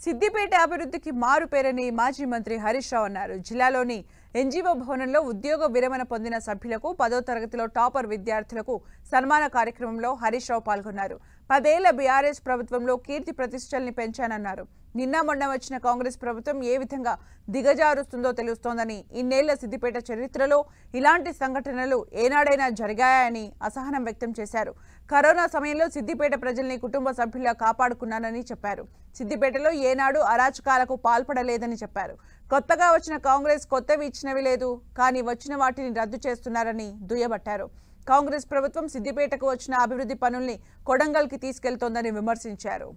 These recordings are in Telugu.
సిద్దిపేట అభివృద్ధికి మారుపేరని మాజీ మంత్రి హరీష్ రావు అన్నారు. జిల్లాలోని ఎన్జీఓ భవనంలో ఉద్యోగ విరమణ పొందిన సభ్యులకు 10వ తరగతిలో టాపర్ విద్యార్థులకు సన్మాన కార్యక్రమంలో హరీష్ రావు పాల్గొన్నారు. 10 ఏళ్ల బీఆర్ఎస్ ప్రభుత్వంలో కీర్తి ప్రతిష్టల్ని పెంచానన్నారు. నిన్న మొన్న వచ్చిన కాంగ్రెస్ ప్రభుత్వం ఏ విధంగా దిగజారుస్తుందో తెలుస్తోందని, ఇన్నేళ్ల సిద్దిపేట చరిత్రలో ఇలాంటి సంఘటనలు ఏనాడైనా జరిగాయని అసహనం వ్యక్తం చేశారు. కరోనా సమయంలో సిద్దిపేట ప్రజల్ని కుటుంబ సభ్యుల్లా కాపాడుకున్నానని చెప్పారు. సిద్దిపేటలో ఏనాడు అరాచకాలకు పాల్పడలేదని చెప్పారు. కొత్తగా వచ్చిన కాంగ్రెస్ కొత్తవి ఇచ్చినవి లేదు, కానీ వచ్చిన వాటిని రద్దు చేస్తున్నారని దుయ్యబట్టారు. కాంగ్రెస్ ప్రభుత్వం సిద్దిపేటకు వచ్చిన అభివృద్ధి పనుల్ని కొడంగల్కి తీసుకెళ్తోందని విమర్శించారు.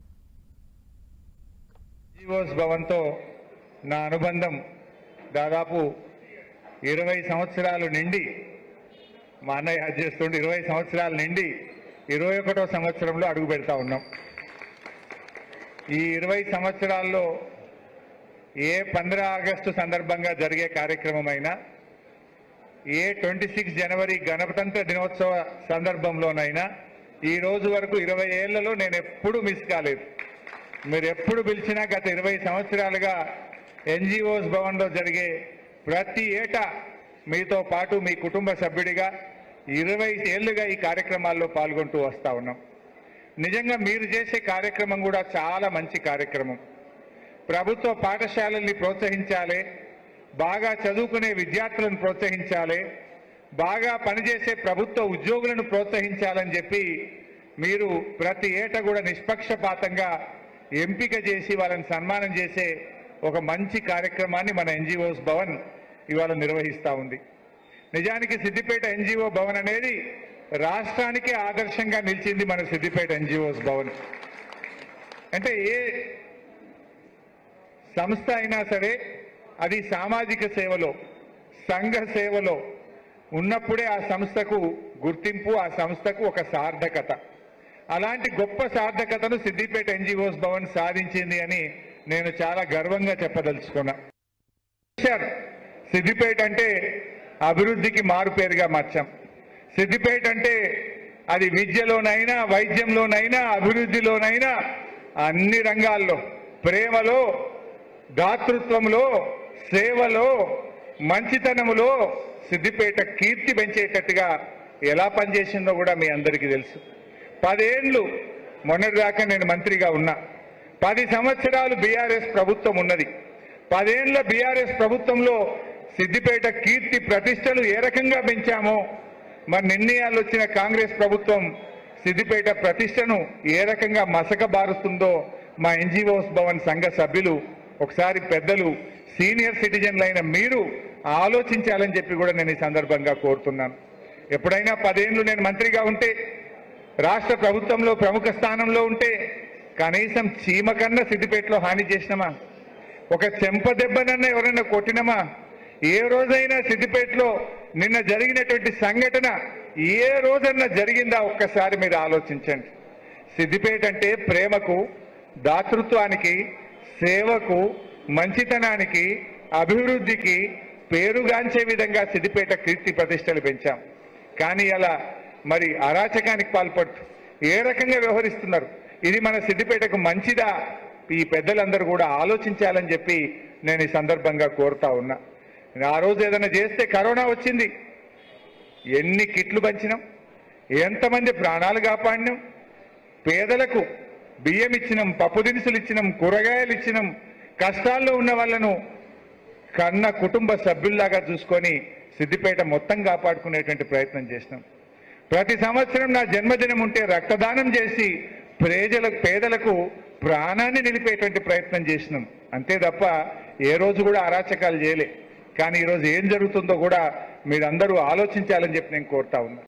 ఎన్జీఓస్ భవన్తో నా అనుబంధం దాదాపు 20 సంవత్సరాలు నిండి, మా అన్నయ్య చేస్తుంటే 20 సంవత్సరాల నిండి 21వ సంవత్సరంలో అడుగు పెడతా ఉన్నాం. ఈ 20 సంవత్సరాల్లో ఏ 15 ఆగస్టు సందర్భంగా జరిగే కార్యక్రమమైనా, ఏ 26 జనవరి గణతంత్ర దినోత్సవ సందర్భంలోనైనా ఈ రోజు వరకు 20 ఏళ్లలో నేను ఎప్పుడూ మిస్ కాలేదు. మీరు ఎప్పుడు పిలిచినా గత 20 సంవత్సరాలుగా ఎన్జీఓస్ భవన్లో జరిగే ప్రతి ఏటా మీతో పాటు మీ కుటుంబ సభ్యుడిగా 20 ఏళ్లుగా ఈ కార్యక్రమాల్లో పాల్గొంటూ వస్తూ ఉన్నాం. నిజంగా మీరు చేసే కార్యక్రమం కూడా చాలా మంచి కార్యక్రమం. ప్రభుత్వ పాఠశాలల్ని ప్రోత్సహించాలి, బాగా చదువుకునే విద్యార్థులను ప్రోత్సహించాలి, బాగా పనిచేసే ప్రభుత్వ ఉద్యోగులను ప్రోత్సహించాలని చెప్పి మీరు ప్రతి ఏటా కూడా నిష్పక్షపాతంగా ఎంపిక చేసి వాళ్ళని సన్మానం చేసే ఒక మంచి కార్యక్రమాన్ని మన ఎన్జీఓస్ భవన్ ఇవాళ నిర్వహిస్తూ ఉంది. నిజానికి సిద్దిపేట ఎన్జీఓ భవన్ అనేది రాష్ట్రానికే ఆదర్శంగా నిలిచింది. మన సిద్దిపేట ఎన్జీఓస్ భవన్ అంటే ఏ సంస్థ అయినా సరే అది సామాజిక సేవలో, సంఘ సేవలో ఉన్నప్పుడే ఆ సంస్థకు గుర్తింపు, ఆ సంస్థకు ఒక సార్థకత. అలాంటి గొప్ప సార్థకతను సిద్దిపేట ఎన్జీఓస్ భవన్ సాధించింది అని నేను చాలా గర్వంగా చెప్పదలుచుకున్నా. సిద్దిపేట అంటే అభివృద్ధికి మారుపేరుగా మార్చాం. సిద్దిపేట అంటే అది విద్యలోనైనా, వైద్యంలోనైనా, అభివృద్ధిలోనైనా, అన్ని రంగాల్లో ప్రేమలో, దాతృత్వంలో, సేవలో, మంచితనములో సిద్దిపేట కీర్తి పెంచేటట్టుగా ఎలా పనిచేసిందో కూడా మీ అందరికీ తెలుసు. 10 ఏళ్ళు మొన్నటిదాకా నేను మంత్రిగా ఉన్నా. 10 సంవత్సరాలు బీఆర్ఎస్ ప్రభుత్వం ఉన్నది. 10 ఏళ్ల బీఆర్ఎస్ ప్రభుత్వంలో సిద్దిపేట కీర్తి ప్రతిష్టలు ఏ రకంగా పెంచామో, మరి నిర్ణయాలు వచ్చిన కాంగ్రెస్ ప్రభుత్వం సిద్దిపేట ప్రతిష్టను ఏ రకంగా మసకబారుస్తుందో మా ఎన్జీఓస్ భవన్ సంఘ సభ్యులు, ఒకసారి పెద్దలు, సీనియర్ సిటిజన్లు అయిన మీరు ఆలోచించాలని చెప్పి కూడా నేను ఈ సందర్భంగా కోరుతున్నాను. ఎప్పుడైనా 10 ఏళ్ళు నేను మంత్రిగా ఉంటే, రాష్ట్ర ప్రభుత్వంలో ప్రముఖ స్థానంలో ఉంటే కనీసం చీమ కన్నా సిద్దిపేటలో హాని చేసినామా? ఒక చెంప దెబ్బనన్నా ఎవరైనా కొట్టినమా? ఏ రోజైనా సిద్దిపేటలో నిన్న జరిగినటువంటి సంఘటన ఏ రోజన్నా జరిగిందా? ఒక్కసారి మీరు ఆలోచించండి. సిద్దిపేట అంటే ప్రేమకు, దాతృత్వానికి, సేవకు, మంచితనానికి, అభివృద్ధికి పేరుగాంచే విధంగా సిద్దిపేట కీర్తి ప్రతిష్టలు పెంచాం. కానీ అలా మరి అరాచకానికి పాల్పడుతూ ఏ రకంగా వ్యవహరిస్తున్నారు? ఇది మన సిద్దిపేటకు మంచిదా? ఈ పెద్దలందరూ కూడా ఆలోచించాలని చెప్పి నేను ఈ సందర్భంగా కోరుతా ఉన్నా. ఆ రోజు ఏదైనా చేస్తే కరోనా వచ్చింది, ఎన్ని కిట్లు పంచినాం, ఎంతమంది ప్రాణాలు కాపాడినాం, పేదలకు బియ్యం ఇచ్చినాం, పప్పు దినుసులు ఇచ్చినాం, కూరగాయలు ఇచ్చినాం, కష్టాల్లో ఉన్న వాళ్ళను కన్న కుటుంబ సభ్యుల్లాగా చూసుకొని సిద్దిపేట మొత్తం కాపాడుకునేటువంటి ప్రయత్నం చేసినాం. ప్రతి సంవత్సరం నా జన్మదినం ఉంటే రక్తదానం చేసి పేదలకు ప్రాణాన్ని నిలిపేటువంటి ప్రయత్నం చేసినాం. అంతే తప్ప ఏ రోజు కూడా అరాచకాలు చేయలే. కానీ ఈరోజు ఏం జరుగుతుందో కూడా మీరందరూ ఆలోచించాలని చెప్పి నేను కోరుతా ఉన్నా.